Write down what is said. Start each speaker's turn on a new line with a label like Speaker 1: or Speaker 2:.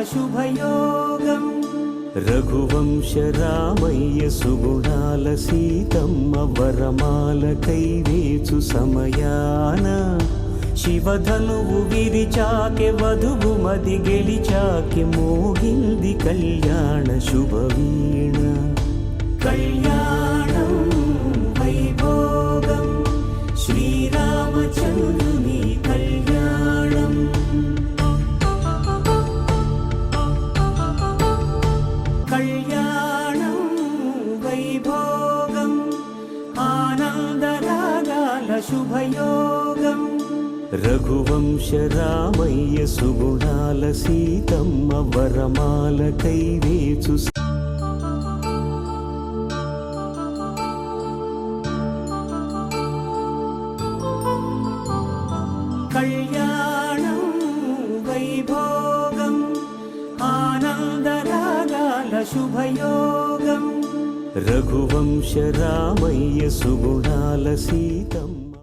Speaker 1: శుభయోగం రఘువంశ రామయ్య సుగుణాల సీతమ్మ వరమాల కైవేచు సమయాన శివధనువు విరిచాకె వధువు మది గెలిచాకె మోగింది కళ్యాణ శుభవీణ కళ్యాణం వైభోగం శ్రీరామచంద్రుని కళ్యాణం కళ్యాణం వైభోగం ఆనందరాగాల శుభయోగం రఘువంశ రామయ్య సుగుణాల సీతమ్మ వరమాల కైవేచు కళ్యాణం వైభోగం ఆనందరాగాల శుభయోగం రఘువంశ రామయ్య సుగుణాల సీతమ్మ